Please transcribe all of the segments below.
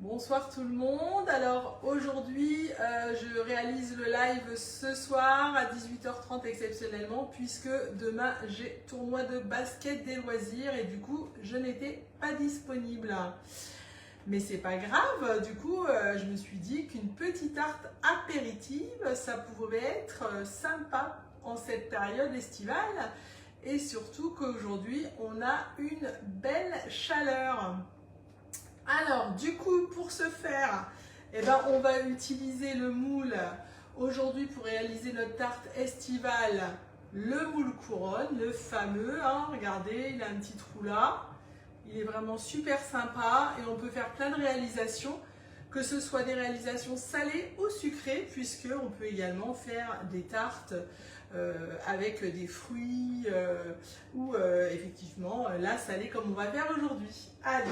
Bonsoir tout le monde. Alors aujourd'hui, je réalise le live ce soir à 18h30 exceptionnellement puisque demain j'ai tournoi de basket des loisirs et du coup je n'étais pas disponible. Mais c'est pas grave, du coup je me suis dit qu'une petite tarte apéritive ça pouvait être sympa en cette période estivale et surtout qu'aujourd'hui on a une belle chaleur. Alors, du coup, pour ce faire, on va utiliser le moule aujourd'hui pour réaliser notre tarte estivale, le moule couronne, le fameux. Regardez, il a un petit trou là. Il est vraiment super sympa et on peut faire plein de réalisations, que ce soit des réalisations salées ou sucrées, puisqu'on peut également faire des tartes avec des fruits ou effectivement la salée comme on va faire aujourd'hui. Allez!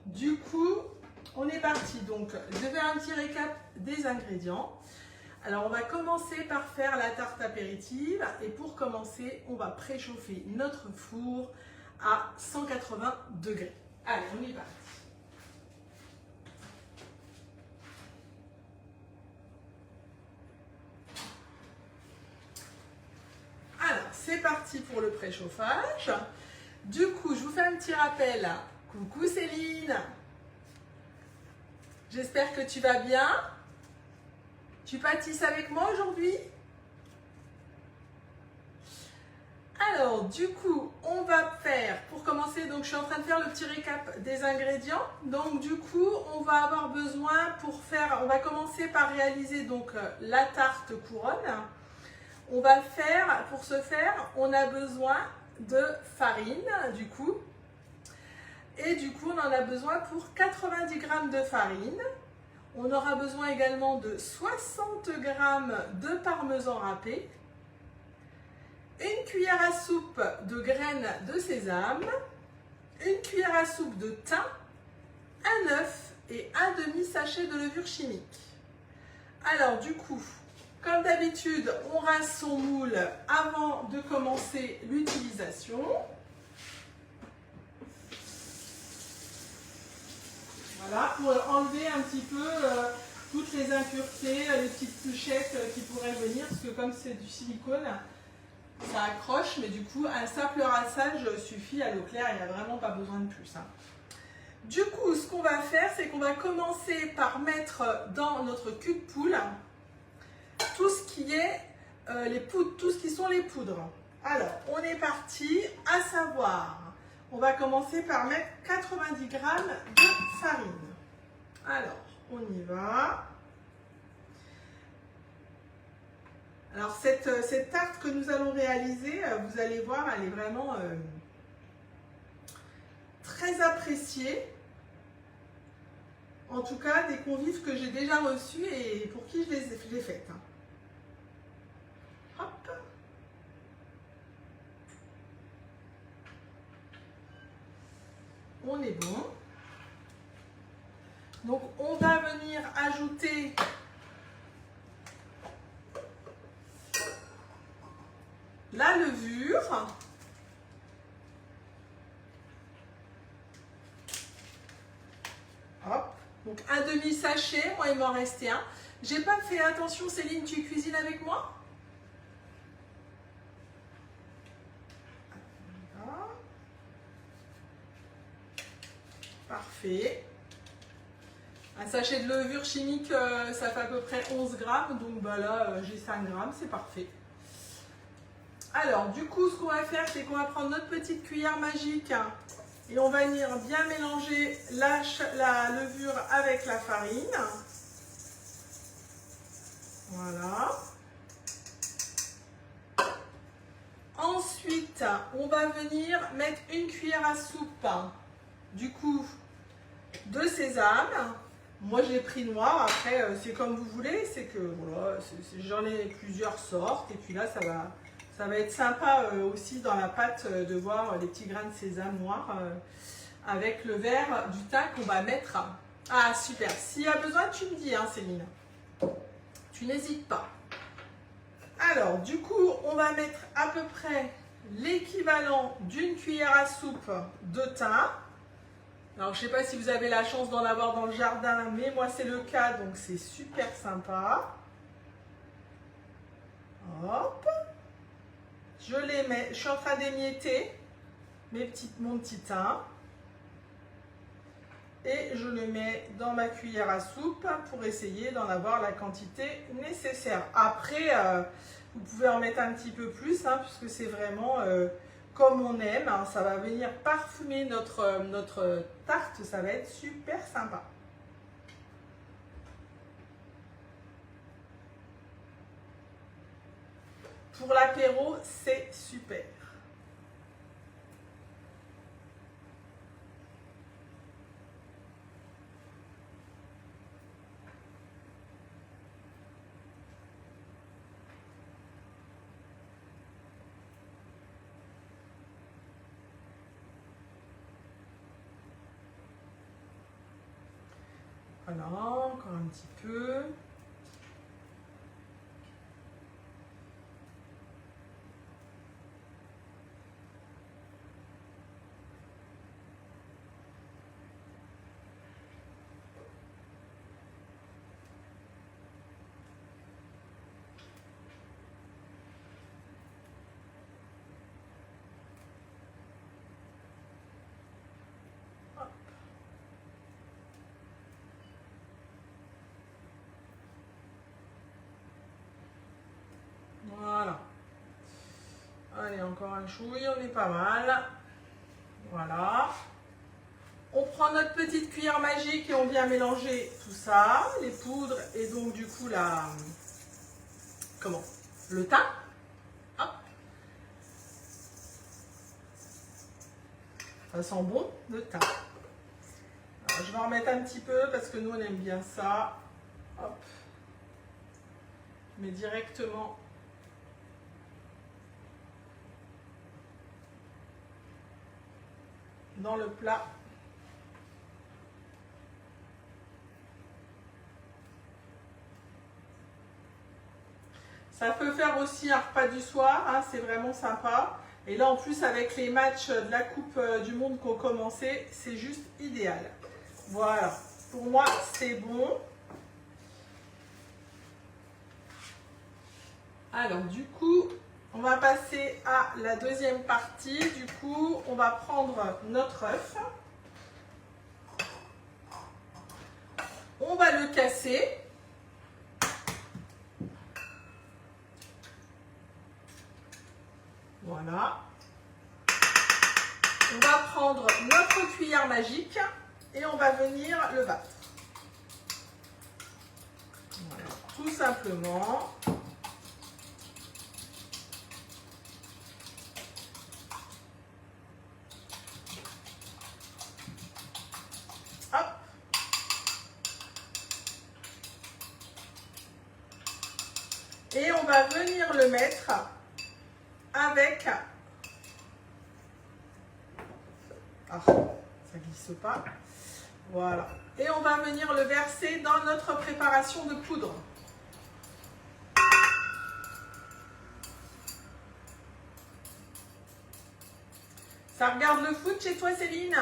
Du coup, on est parti. Donc, je vais faire un petit récap des ingrédients. Alors, on va commencer par faire la tarte apéritive. Et pour commencer, on va préchauffer notre four à 180 degrés. Allez, on est parti. Alors, c'est parti pour le préchauffage. Du coup, je vous fais un petit rappel. Coucou Céline, j'espère que tu vas bien. Tu pâtisses avec moi aujourd'hui? Alors du coup, on va faire, pour commencer, donc je suis en train de faire le petit récap des ingrédients. Donc du coup, on va avoir besoin on va commencer par réaliser donc la tarte couronne. On va faire, pour ce faire, on a besoin de farine du coup. Et du coup, on en a besoin pour 90 g de farine. On aura besoin également de 60 g de parmesan râpé, une cuillère à soupe de graines de sésame, une cuillère à soupe de thym, un œuf et un demi-sachet de levure chimique. Alors du coup, comme d'habitude, on rince son moule avant de commencer l'utilisation. Voilà, pour enlever un petit peu toutes les impuretés, les petites touchettes qui pourraient venir, parce que comme c'est du silicone, ça accroche, mais du coup, un simple rinçage suffit à l'eau claire, il n'y a vraiment pas besoin de plus. Du coup, ce qu'on va faire, c'est qu'on va commencer par mettre dans notre cul de poule tout ce qui est les poudres, tout ce qui sont les poudres. Alors, on est parti, à savoir... On va commencer par mettre 90 g de farine. Alors, on y va. Alors, cette tarte que nous allons réaliser, vous allez voir, elle est vraiment très appréciée. En tout cas, des convives que j'ai déjà reçus et pour qui je les ai faites. Hop. On est bon. Donc, on va venir ajouter la levure. Hop. Donc, un demi-sachet. Moi, il m'en restait un. J'ai pas fait attention, Céline, tu cuisines avec moi? Parfait. Un sachet de levure chimique, ça fait à peu près 11 grammes. Donc bah là, j'ai 5 grammes, c'est parfait. Alors, du coup, ce qu'on va faire, c'est qu'on va prendre notre petite cuillère magique et on va venir bien mélanger la levure avec la farine. Voilà. Ensuite, on va venir mettre une cuillère à soupe, du coup, de sésame. Moi j'ai pris noir, après c'est comme vous voulez, c'est que voilà, j'en ai plusieurs sortes et puis là ça va être sympa aussi dans la pâte de voir les petits grains de sésame noirs avec le verre du thym qu'on va mettre. Ah super, s'il y a besoin tu me dis Céline, tu n'hésites pas. Alors du coup on va mettre à peu près l'équivalent d'une cuillère à soupe de thym. Alors, je ne sais pas si vous avez la chance d'en avoir dans le jardin, mais moi, c'est le cas, donc c'est super sympa. Hop. Je les mets, je suis en train d'émietter mon petit thym. Et je le mets dans ma cuillère à soupe pour essayer d'en avoir la quantité nécessaire. Après, vous pouvez en mettre un petit peu plus, hein, puisque c'est vraiment comme on aime. Hein, ça va venir parfumer notre tarte, ça va être super sympa. Pour l'apéro, c'est super. Voilà, encore un petit peu. Voilà. Allez, encore un chouille, on est pas mal. Voilà. On prend notre petite cuillère magique et on vient mélanger tout ça, les poudres et donc du coup le thym. Hop. Ça sent bon le thym. Alors, je vais en mettre un petit peu parce que nous on aime bien ça. Hop. Je mets directement dans le plat. Ça peut faire aussi un repas du soir, hein, c'est vraiment sympa. Et là en plus avec les matchs de la Coupe du Monde qui ont commencé, c'est juste idéal. Voilà, pour moi c'est bon. Alors du coup, on va passer à la deuxième partie. Du coup, on va prendre notre œuf. On va le casser. Voilà. On va prendre notre cuillère magique et on va venir le battre. Voilà, tout simplement. Hop. Et on va venir le mettre avec... Ah, ça glisse pas. Voilà. Et on va venir le verser dans notre préparation de poudre. Ça regarde le foot chez toi, Céline?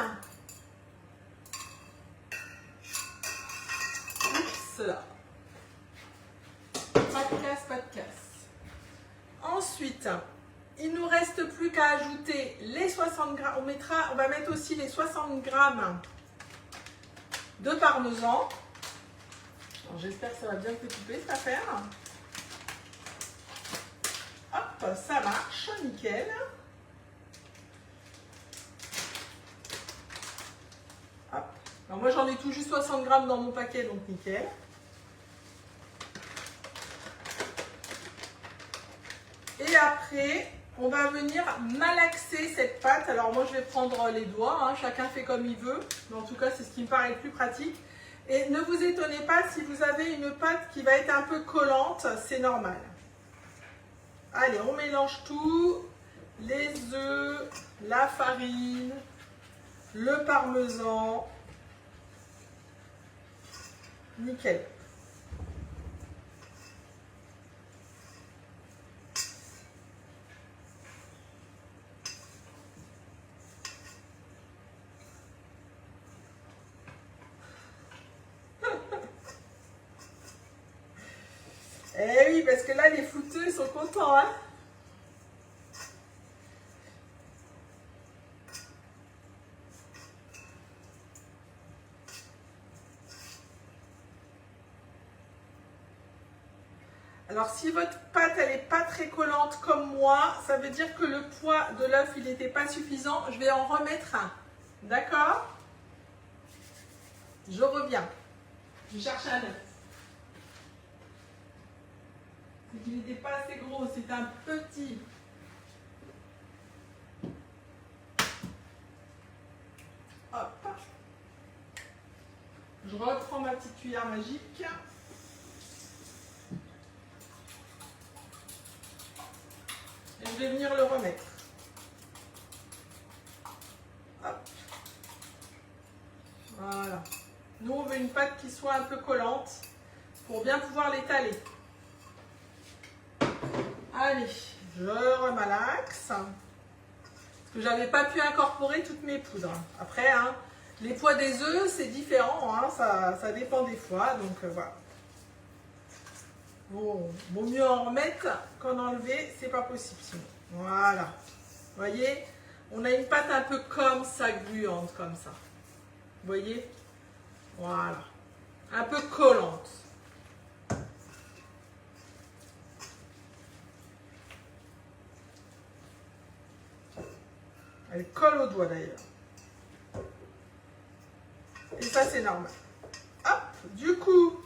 Oups là. Pas de casse, pas de casse. Ensuite, il ne nous reste plus qu'à ajouter les 60 grammes. On va mettre aussi les 60 grammes de parmesan. J'espère que ça va bien te couper cette affaire. Hop, ça marche, nickel. Hop. Alors moi j'en ai tout juste 60 grammes dans mon paquet, donc nickel. Et après, on va venir malaxer cette pâte. Alors moi je vais prendre les doigts, hein, chacun fait comme il veut. Mais en tout cas c'est ce qui me paraît le plus pratique. Et ne vous étonnez pas si vous avez une pâte qui va être un peu collante, c'est normal. Allez, on mélange tout. Les œufs, la farine, le parmesan. Nickel. Eh oui, parce que là, les fouteux, ils sont contents, hein. Alors, si votre pâte, elle n'est pas très collante comme moi, ça veut dire que le poids de l'œuf, il n'était pas suffisant. Je vais en remettre un. D'accord? Je reviens. Je cherche un œuf. C'est qu'il n'était pas assez gros, c'est un petit. Hop. Je reprends ma petite cuillère magique. Et je vais venir le remettre. Hop. Voilà. Nous, on veut une pâte qui soit un peu collante pour bien pouvoir l'étaler. Allez, je remalaxe. Parce que j'avais pas pu incorporer toutes mes poudres. Après, hein, les poids des œufs, c'est différent. Hein, ça dépend des fois. Donc, voilà. Vaut mieux en remettre qu'en enlever, c'est pas possible sinon. Voilà. Vous voyez, on a une pâte un peu comme ça, gluante, comme ça. Vous voyez? Voilà. Un peu collante. Elle colle au doigt d'ailleurs. Et ça, c'est normal. Hop, du coup,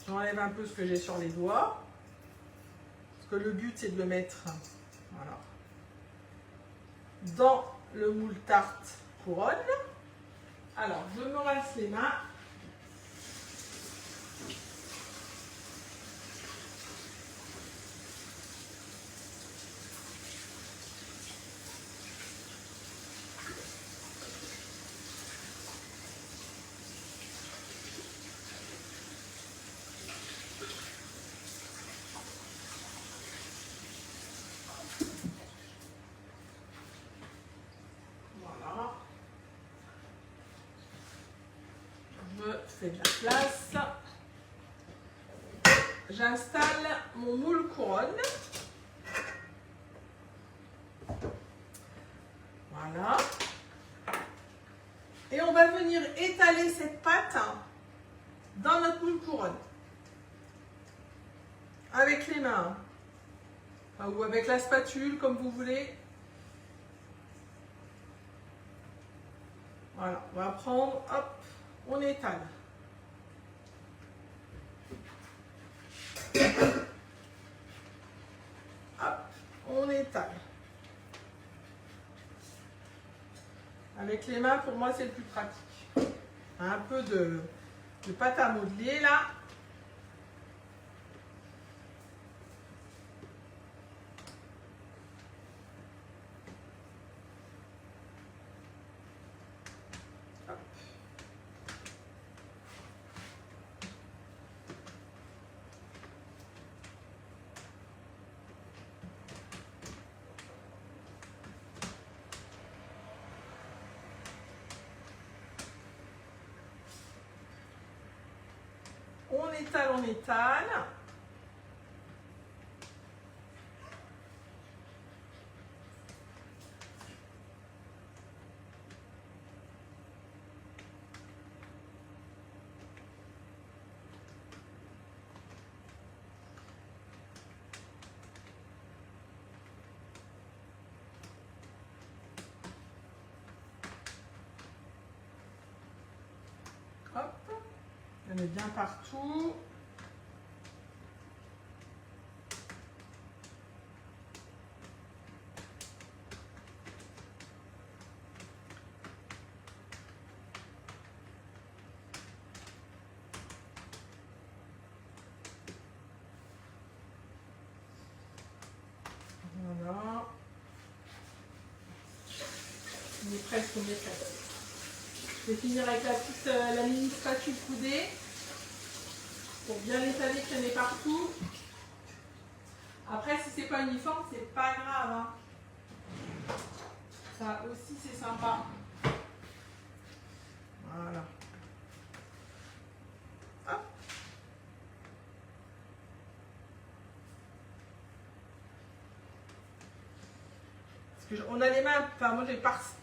j'enlève un peu ce que j'ai sur les doigts. Parce que le but, c'est de le mettre, voilà, dans le moule tarte couronne. Alors, je me rince les mains. Je fais de la place. J'installe mon moule couronne. Voilà. Et on va venir étaler cette pâte dans notre moule couronne. Avec les mains. Enfin, ou avec la spatule, comme vous voulez. Voilà, on va prendre, hop, on étale. Hop, on étale. Avec les mains, pour moi, c'est le plus pratique. Un peu de pâte à modeler, là. On étale, on étale. Hop, on met bien partout. Voilà. On est presque, on est presque. Je vais finir avec la mini spatule coudée pour bien l'étaler, qu'il y en ait partout. Après, si c'est pas uniforme, c'est pas grave. Hein. Ça aussi, c'est sympa. Voilà. Hop. Parce que on a les mains, enfin moi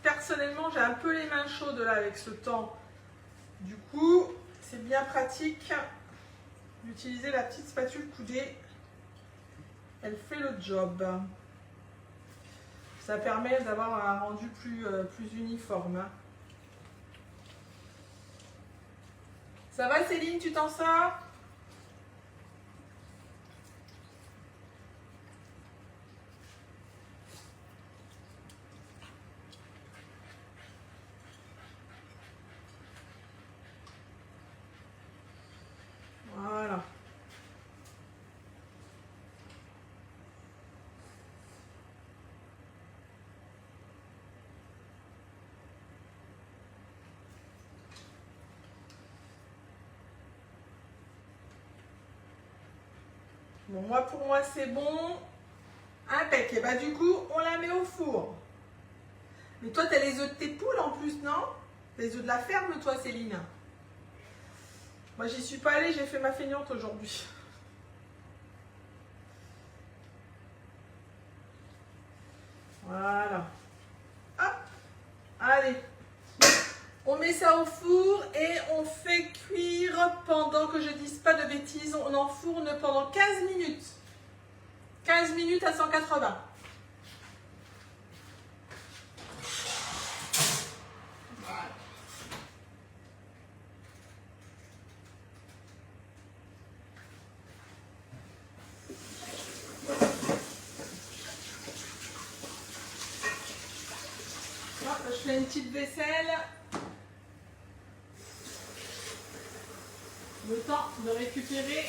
personnellement j'ai un peu les mains chaudes là avec ce temps. Du coup, c'est bien pratique d'utiliser la petite spatule coudée. Elle fait le job. Ça permet d'avoir un rendu plus uniforme. Ça va Céline, tu t'en sors? Voilà. Bon, pour moi, c'est bon. Impec. Et bah, du coup, on la met au four. Mais toi, tu as les œufs de tes poules en plus, non? Les œufs de la ferme, toi, Céline? Moi, j'y suis pas allée, j'ai fait ma feignante aujourd'hui. Voilà. Hop. Allez. On met ça au four et on fait cuire pendant que je dise pas de bêtises. On enfourne pendant 15 minutes. 15 minutes à 180. Voilà. Je fais une petite vaisselle. Le temps de récupérer.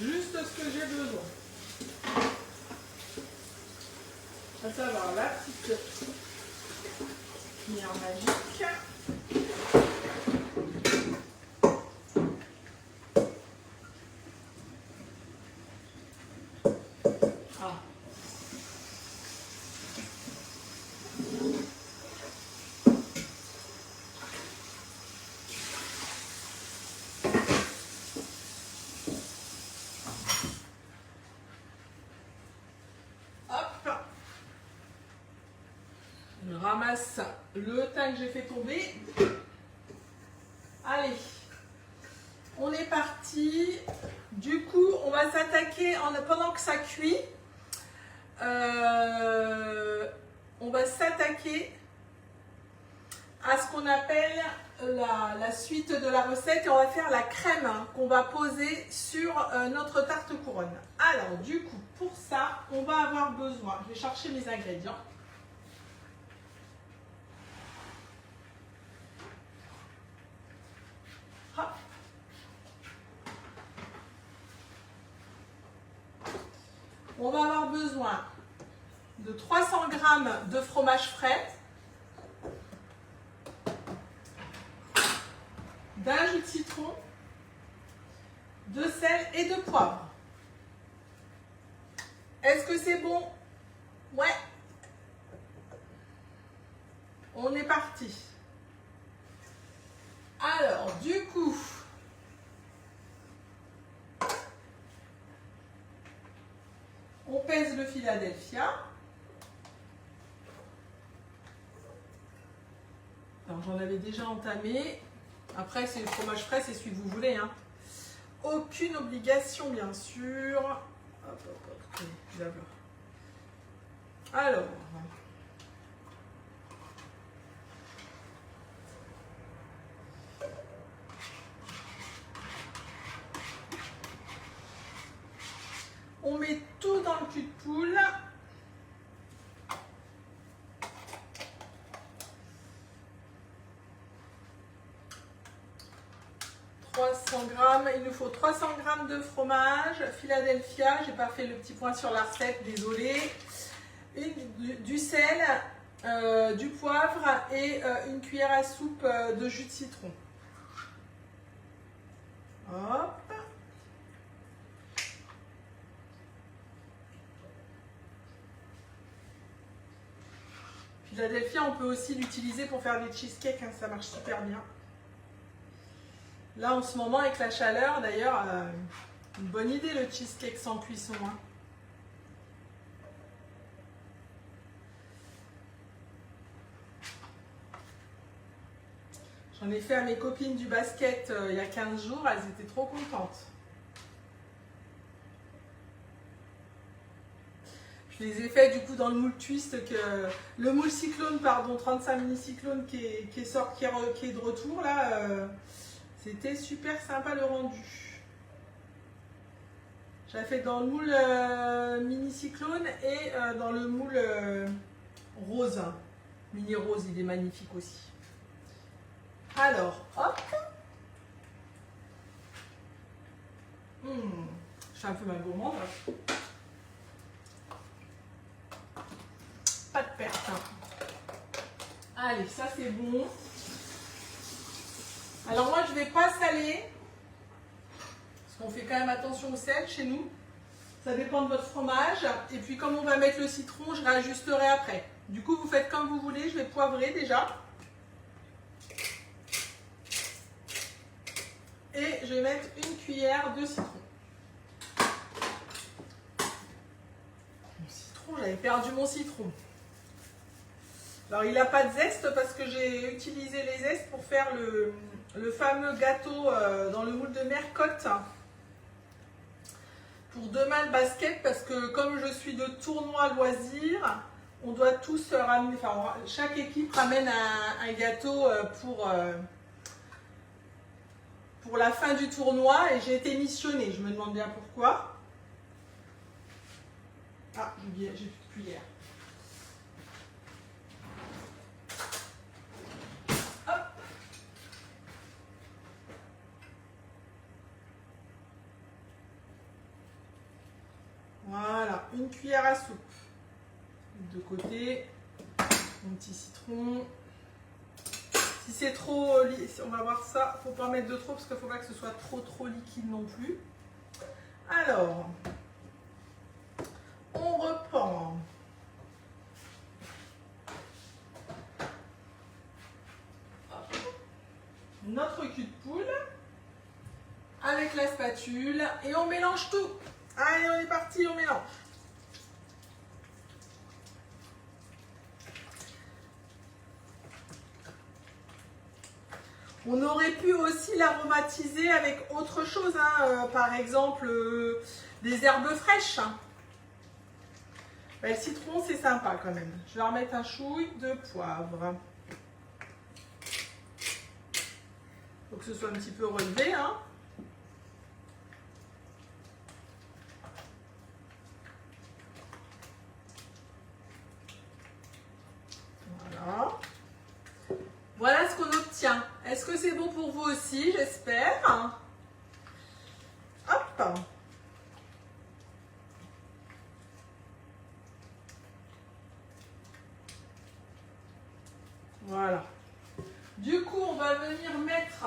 Juste ce que j'ai besoin. À savoir la petite cuillère magique. Ah. Hop. Je ramasse le thym que j'ai fait tomber. Allez, on est parti. Du coup, on va s'attaquer pendant que ça cuit. On va s'attaquer à ce qu'on appelle la suite de la recette et on va faire la crème qu'on va poser sur notre tarte couronne. Alors, du coup, pour ça, on va avoir besoin, je vais chercher mes ingrédients. Hop. On va avoir besoin de 300 g de fromage frais, d'un jus de citron, de sel et de poivre. Est-ce que c'est bon? Ouais. On est parti. Alors, du coup, on pèse le Philadelphia. Alors, j'en avais déjà entamé. Après, c'est le fromage frais, c'est celui que vous voulez, hein. Aucune obligation, bien sûr. Hop, hop, hop. Alors, on met tout dans le cul de poule. Il nous faut 300 g de fromage Philadelphia, j'ai pas fait le petit point sur la recette, désolé. Du sel, du poivre et une cuillère à soupe de jus de citron. Hop. Philadelphia, on peut aussi l'utiliser pour faire des cheesecakes, hein, ça marche super bien. Là, en ce moment, avec la chaleur, d'ailleurs, une bonne idée le cheesecake sans cuisson. Hein. J'en ai fait à mes copines du basket il y a 15 jours, elles étaient trop contentes. Je les ai fait du coup dans le moule twist, le moule cyclone, pardon, 35 mini cyclone qui est de retour là. C'était super sympa le rendu. J'ai fait dans le moule mini cyclone et dans le moule rose. Mini rose, il est magnifique aussi. Alors, hop. Je suis un peu ma gourmande. Pas de perte. Allez, ça c'est bon. Alors moi je vais pas saler. Parce qu'on fait quand même attention au sel chez nous. Ça dépend de votre fromage. Et puis comme on va mettre le citron, je réajusterai après. Du coup vous faites comme vous voulez. Je vais poivrer déjà. Et je vais mettre une cuillère de citron. Mon citron, j'avais perdu mon citron. Alors il n'a pas de zeste parce que j'ai utilisé les zestes pour faire le fameux gâteau dans le moule de Mercotte pour demain le basket, parce que comme je suis de tournoi loisirs, on doit tous ramener, enfin chaque équipe ramène un gâteau pour la fin du tournoi et j'ai été missionnée. Je me demande bien pourquoi. Ah, j'ai plus de cuillère. Voilà, une cuillère à soupe. De côté, mon petit citron. Si c'est trop, on va voir ça, faut pas mettre de trop parce qu'il ne faut pas que ce soit trop liquide non plus. Alors, on reprend. Notre cul de poule avec la spatule et on mélange tout. Allez, on est parti, on mélange. On aurait pu aussi l'aromatiser avec autre chose, hein, par exemple des herbes fraîches. Ben, le citron, c'est sympa quand même. Je vais remettre un chouille de poivre. Il faut que ce soit un petit peu relevé. Hein. Voilà. Voilà ce qu'on obtient. Est-ce que c'est bon pour vous aussi? J'espère. Hop. Voilà. Du coup, on va venir mettre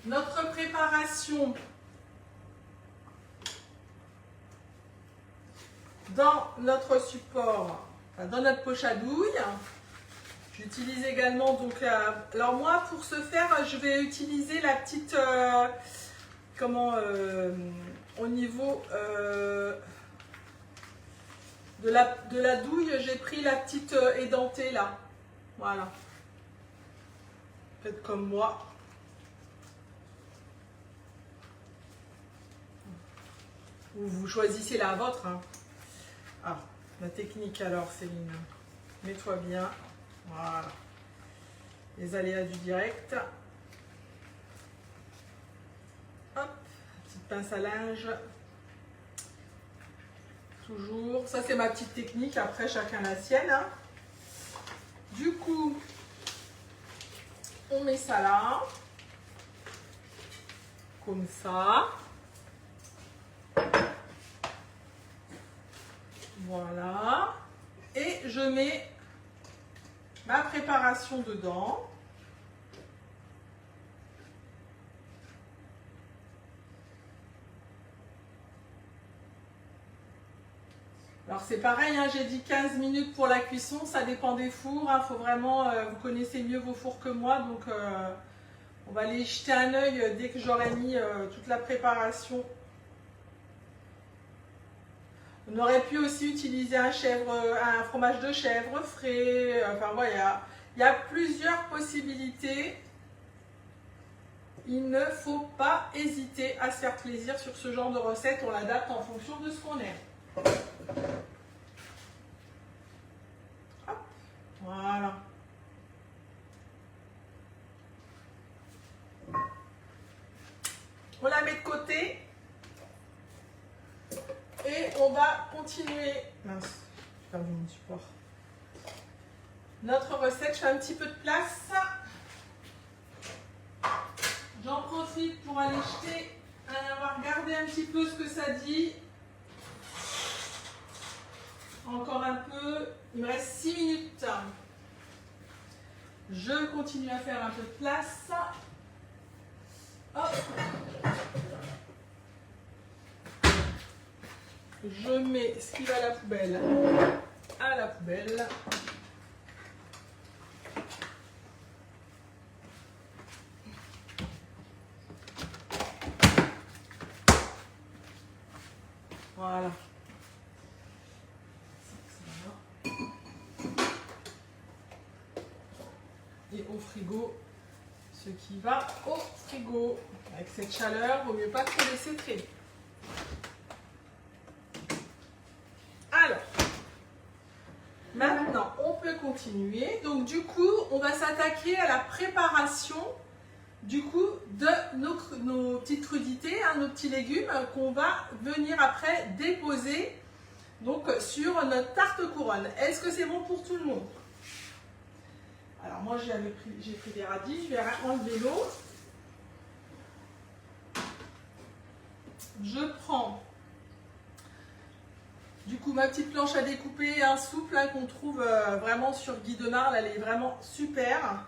notre préparation dans notre support, enfin, dans notre poche à douille. J'utilise également, donc, alors moi, pour ce faire, je vais utiliser la petite, au niveau de la douille, j'ai pris la petite édentée là. Voilà. Faites comme moi. Ou vous choisissez la vôtre. Hein. Ah, la technique alors, Céline. Mets-toi bien. Voilà. Les aléas du direct. Hop, petite pince à linge. Toujours. Ça, c'est ma petite technique. Après, chacun la sienne. Hein. Du coup, on met ça là. Comme ça. Voilà. Et je mets ma préparation dedans. Alors c'est pareil, hein, j'ai dit 15 minutes pour la cuisson, ça dépend des fours, hein, faut vraiment, vous connaissez mieux vos fours que moi, donc on va aller jeter un œil dès que j'aurai mis toute la préparation. On aurait pu aussi utiliser un fromage de chèvre frais, enfin voilà, il y a plusieurs possibilités. Il ne faut pas hésiter à se faire plaisir sur ce genre de recette, on l'adapte en fonction de ce qu'on aime. Hop, voilà. On la met de côté. Et on va continuer. Mince, j'ai perdu mon support. Notre recette, je fais un petit peu de place. J'en profite pour aller jeter, avoir regardé un petit peu ce que ça dit. Encore un peu. Il me reste 6 minutes. Je continue à faire un peu de place. Hop. Je mets ce qui va à la poubelle. Voilà. Et au frigo, ce qui va au frigo. Avec cette chaleur, il vaut mieux pas trop laisser traîner. Alors, maintenant, on peut continuer. Donc, du coup, on va s'attaquer à la préparation du coup de nos petites crudités, hein, nos petits légumes qu'on va venir après déposer donc, sur notre tarte couronne. Est-ce que c'est bon pour tout le monde? Alors, moi, j'ai pris des radis. Je vais enlever l'eau. Je prends du coup ma petite planche à découper, un souple hein, qu'on trouve vraiment sur Guy de Marle, elle est vraiment super.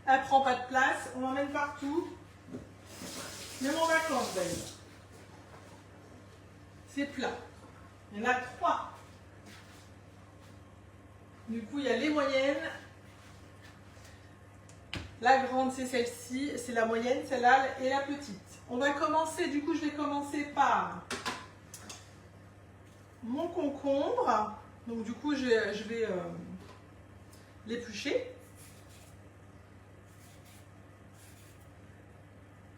Elle ne prend pas de place, on l'emmène partout. Même en vacances d'ailleurs. C'est plat. Il y en a 3. Du coup, il y a les moyennes. La grande, c'est celle-ci. C'est la moyenne, celle-là, et la petite. On va commencer, du coup, je vais commencer par mon concombre. Donc, du coup, je vais l'éplucher.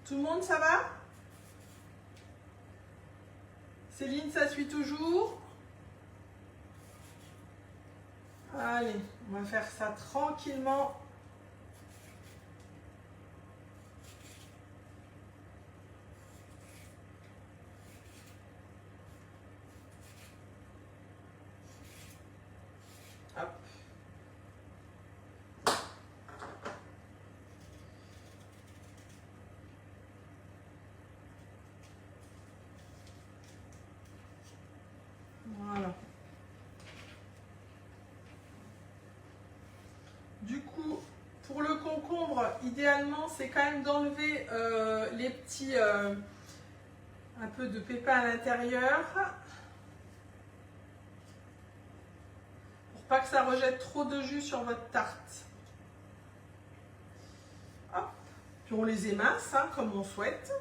Tout le monde, ça va? Céline, ça suit toujours? Allez, on va faire ça tranquillement. Hop. Voilà. Du coup, pour le concombre, idéalement, c'est quand même d'enlever les petits, un peu de pépins à l'intérieur. Pour pas que ça rejette trop de jus sur votre tarte. Hop. Puis on les émince, hein, comme on souhaite.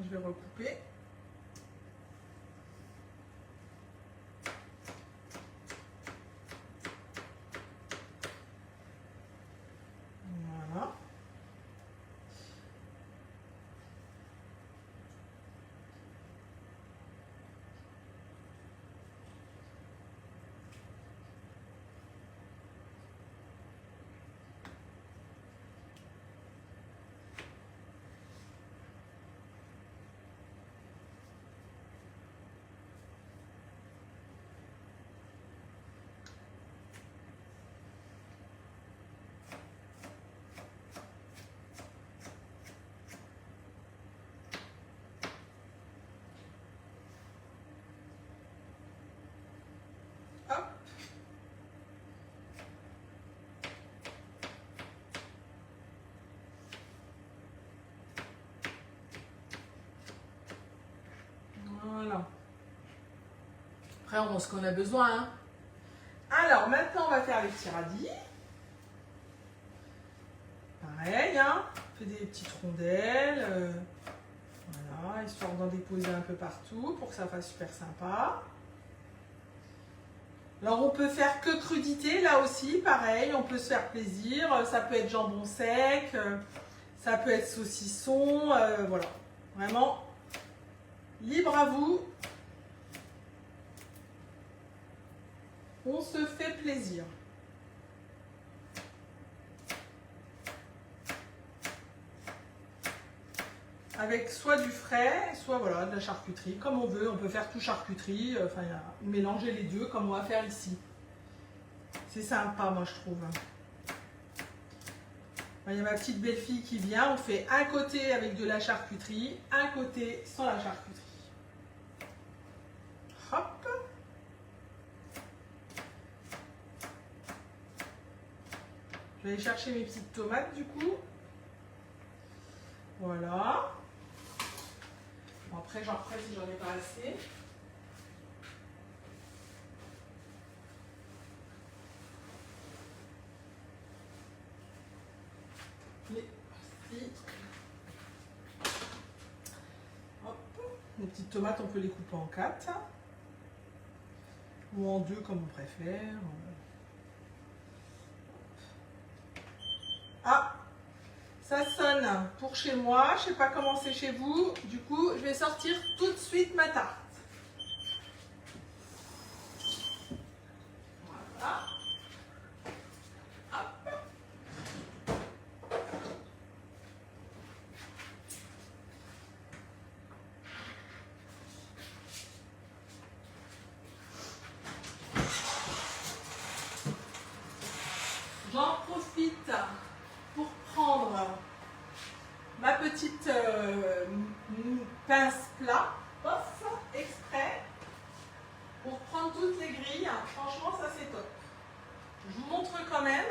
Je vais recouper. Voilà. Après, on ce qu'on a besoin. Hein. Alors, maintenant, on va faire les petits radis. Pareil, hein. On fait des petites rondelles. Voilà, histoire d'en déposer un peu partout pour que ça fasse super sympa. Alors, on peut faire que crudité, là aussi, pareil. On peut se faire plaisir. Ça peut être jambon sec, ça peut être saucisson. Voilà, vraiment, libre à vous. On se fait plaisir. Avec soit du frais, soit voilà, de la charcuterie, comme on veut. On peut faire tout charcuterie, enfin, mélanger les deux comme on va faire ici. C'est sympa, moi, je trouve. Il y a ma petite belle-fille qui vient. On fait un côté avec de la charcuterie, un côté sans la charcuterie. Hop. Je vais aller chercher mes petites tomates du coup. Voilà. Bon, après, j'en ferai si j'en ai pas assez. Hop. Les petites tomates, on peut les couper en 4 ou en 2 comme on préfère. Ah, ça sonne pour chez moi. Je sais pas comment c'est chez vous. Du coup, je vais sortir tout de suite ma tarte. Voilà. Hop. J'en profite pour prendre ma petite pince plat, pof, exprès, pour prendre toutes les grilles. Franchement, ça c'est top. Je vous montre quand même.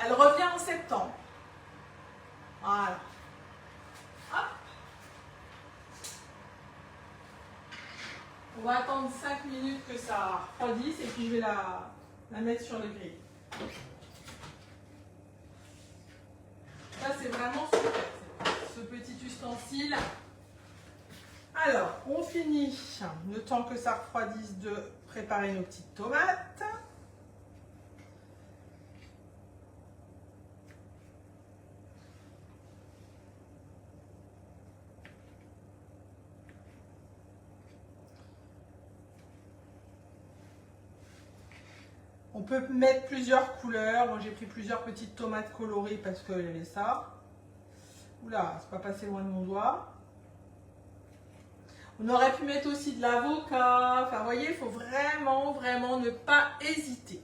Elle revient en septembre. Voilà. Hop. On va attendre 5 minutes que ça refroidisse et puis je vais la mettre sur le grill. Ça, c'est vraiment super, ce petit ustensile. Alors, on finit, le temps que ça refroidisse, de préparer nos petites tomates. On peut mettre plusieurs couleurs. Moi, j'ai pris plusieurs petites tomates colorées parce qu'il y avait ça. Oula, c'est pas passé loin de mon doigt. On aurait pu mettre aussi de l'avocat. Enfin, vous voyez, il faut vraiment, vraiment ne pas hésiter.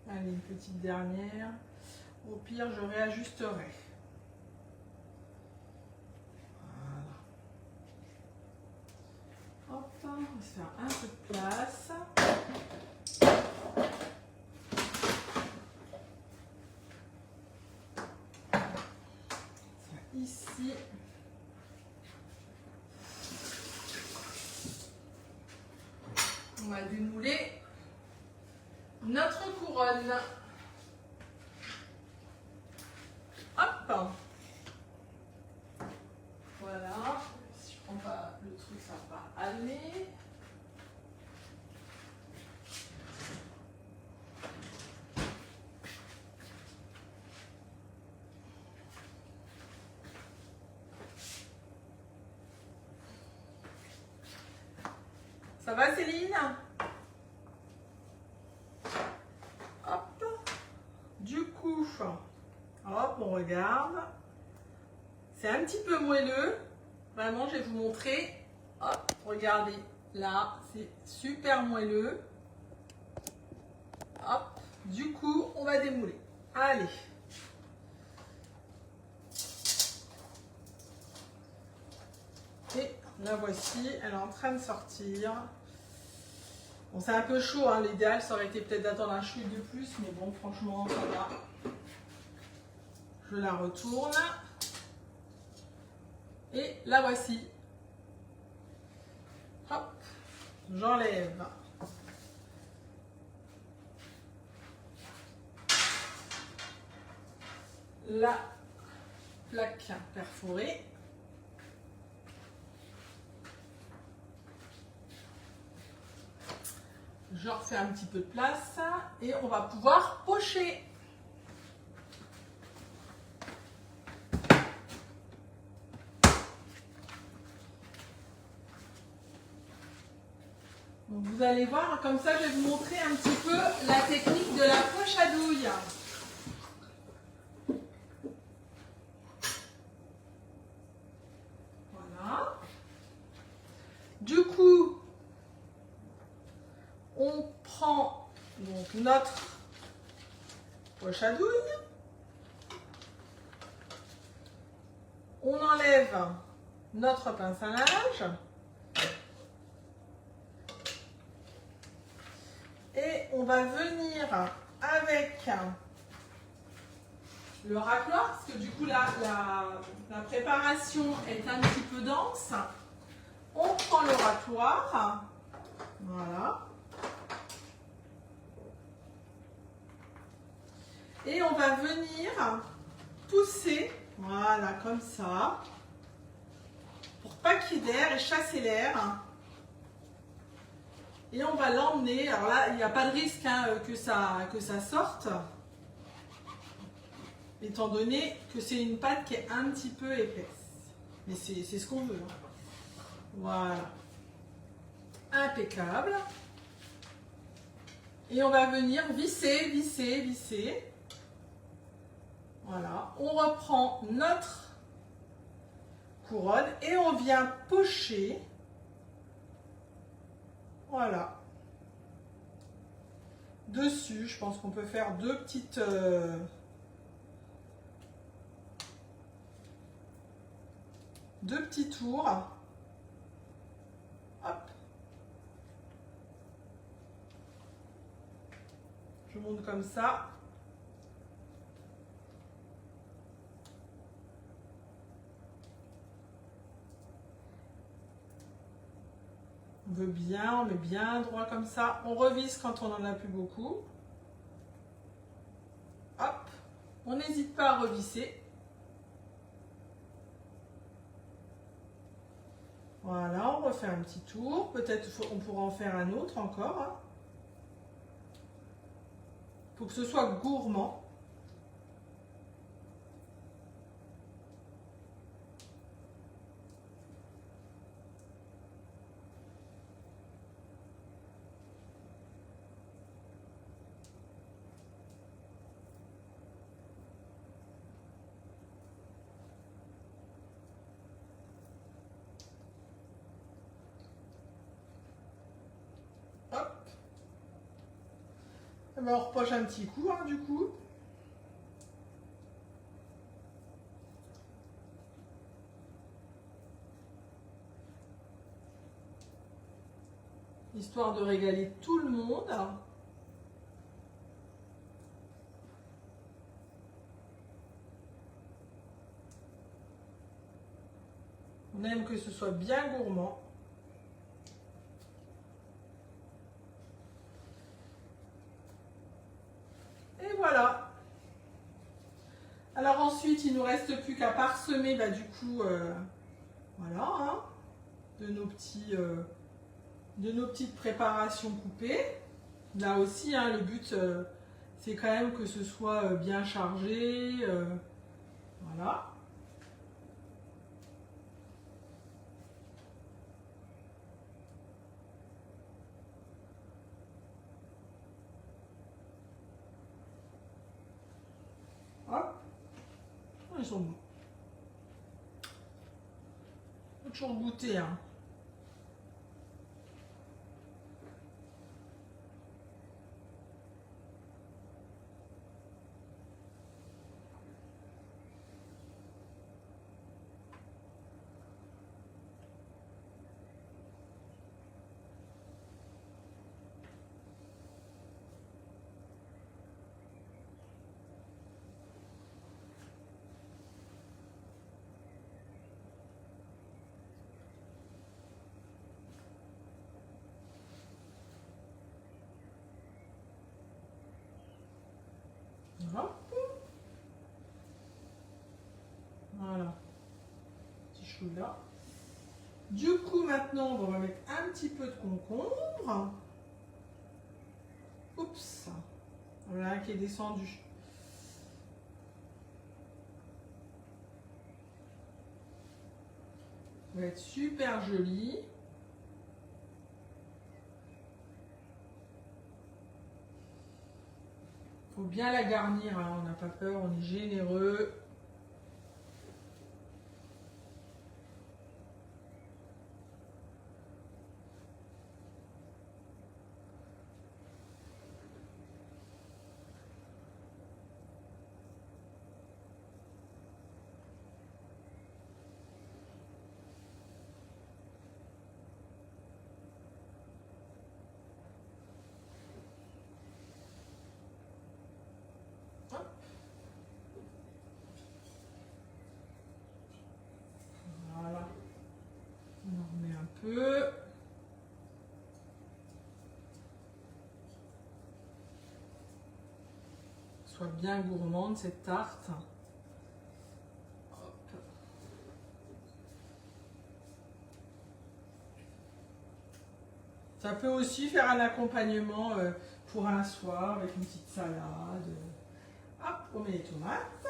Allez, une petite dernière. Au pire, je réajusterai. Voilà. Hop, on va se faire un peu de place. Ça, ici. On va démouler notre couronne. Hop. Voilà. Si je prends pas le truc, ça va pas aller. Ça va, Céline? Hop. Du coup, hop, on regarde. C'est un petit peu moelleux. Vraiment, je vais vous montrer. Hop, regardez. Là, c'est super moelleux. Hop. Du coup, on va démouler. Allez. Et La voici, elle est en train de sortir. Bon, c'est un peu chaud, hein. L'idéal ça aurait été peut-être d'attendre un chouïa de plus, mais bon, franchement, ça va. Je la retourne. Et la voici. Hop, j'enlève la plaque perforée. Je refais un petit peu de place et on va pouvoir pocher. Donc vous allez voir, comme ça je vais vous montrer un petit peu la technique de la poche à douille. Voilà. Du coup, on prend donc notre poche à douille. On enlève notre pince à linge. Et on va venir avec le racloir, parce que du coup la préparation est un petit peu dense. On prend le racloir, voilà. Et on va venir pousser, voilà, comme ça, pour pas qu'il y ait d'air et chasser l'air. Et on va l'emmener, alors là, il n'y a pas de risque hein, que ça sorte, étant donné que c'est une pâte qui est un petit peu épaisse. Mais c'est ce qu'on veut. Hein. Voilà. Impeccable. Et on va venir visser, visser, visser. Voilà. On reprend notre couronne et on vient pocher. Voilà. Dessus, je pense qu'on peut faire deux petits tours. Hop. Je monte comme ça. On veut bien, on met bien droit comme ça. On revisse quand on n'en a plus beaucoup. Hop. On n'hésite pas à revisser. Voilà, on refait un petit tour. Peut-être on pourra en faire un autre encore. Hein. Pour que ce soit gourmand. Hop. Et ben, on repoche un petit coup, hein, du coup. Histoire de régaler tout le monde. On aime que ce soit bien gourmand. Et voilà. Alors ensuite, il ne nous reste plus qu'à parsemer, bah, du coup, voilà, hein, de nos petites préparations coupées. Là aussi, hein, le but, c'est quand même que ce soit bien chargé. Voilà. Hop. Ils sont bons. Faut toujours goûter, hein. là. Du coup, maintenant, on va mettre un petit peu de concombre. Oups, voilà qui est descendu. Ça va être super joli. Faut bien la garnir, hein. On n'a pas peur, on est généreux. Voilà. On en remet un peu. Soit bien gourmande cette tarte. Hop. Ça peut aussi faire un accompagnement pour un soir avec une petite salade. Hop, on met les tomates.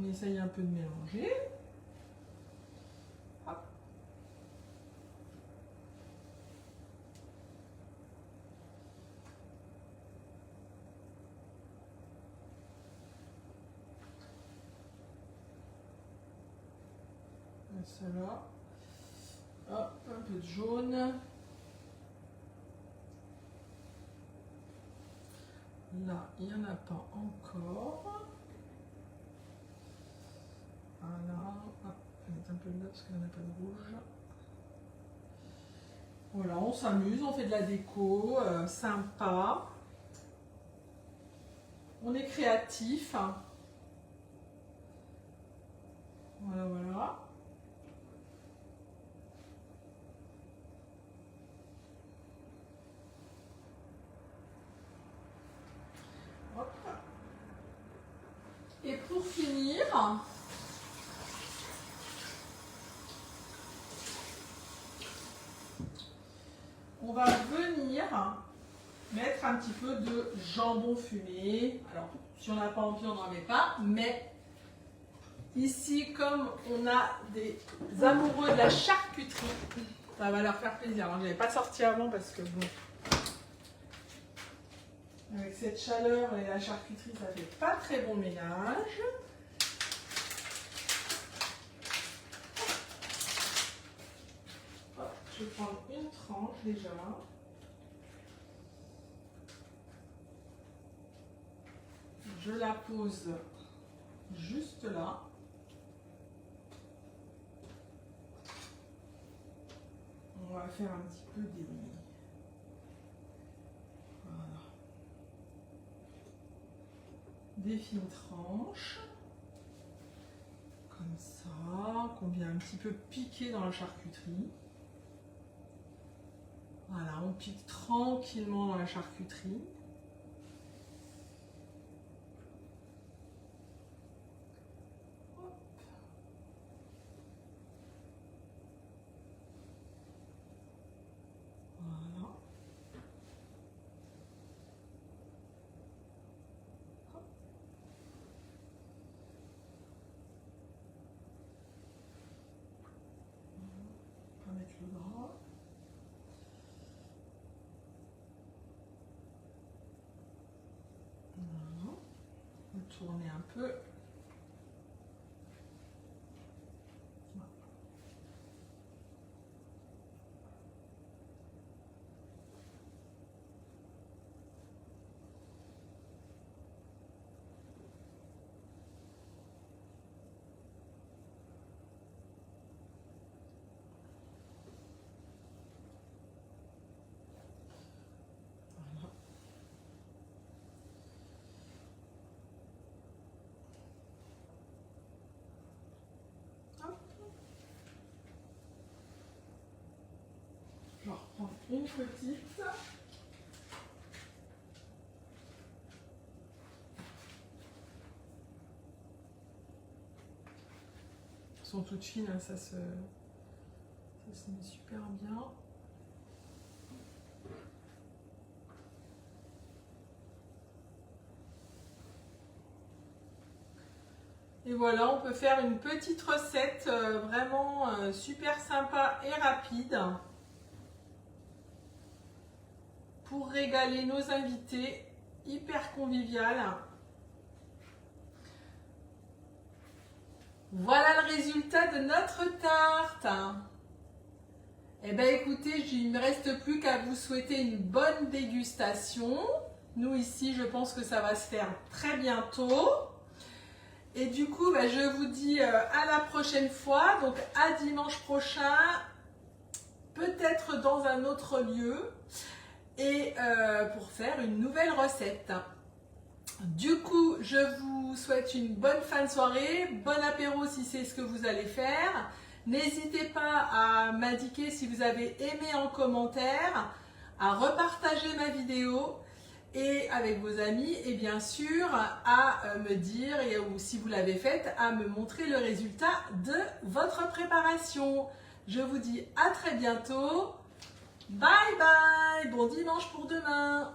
On essaye un peu de mélanger. Hop. Cela. Hop, un peu de jaune. Là, il n'y en a pas encore. Voilà. Hop, je vais mettre un peu de là parce qu'il n'y en a pas de rouge. Voilà, on s'amuse, on fait de la déco, sympa. On est créatif. Voilà, voilà. Hop. Et pour finir, on va venir mettre un petit peu de jambon fumé. Alors, si on n'a pas envie, on n'en met pas. Mais ici, comme on a des amoureux de la charcuterie, ça va leur faire plaisir. Alors, je n'avais pas sorti avant parce que bon, avec cette chaleur et la charcuterie, ça fait pas très bon ménage. Hop, je vais prendre une tranche déjà. Je la pose juste là. On va faire un petit peu des... Voilà. Des fines tranches. Comme ça, qu'on vient un petit peu piquer dans la charcuterie. Voilà, on pique tranquillement dans la charcuterie. Voilà. On va mettre le gras. Voilà. On va tourner un peu. Je vais reprendre une petite. sont toutes fines, hein, ça se met super bien. Et voilà, on peut faire une petite recette vraiment super sympa et rapide pour régaler nos invités, hyper convivial. Voilà le résultat de notre tarte. Eh bien écoutez, il ne me reste plus qu'à vous souhaiter une bonne dégustation. Nous ici, je pense que ça va se faire très bientôt. Et du coup, je vous dis à la prochaine fois, donc à dimanche prochain, peut-être dans un autre lieu, et pour faire une nouvelle recette. Du coup, je vous souhaite une bonne fin de soirée, bon apéro si c'est ce que vous allez faire. N'hésitez pas à m'indiquer si vous avez aimé en commentaire, à repartager ma vidéo et avec vos amis, et bien sûr à me dire, ou si vous l'avez faite, à me montrer le résultat de votre préparation. Je vous dis à très bientôt. Bye bye, bon dimanche pour demain.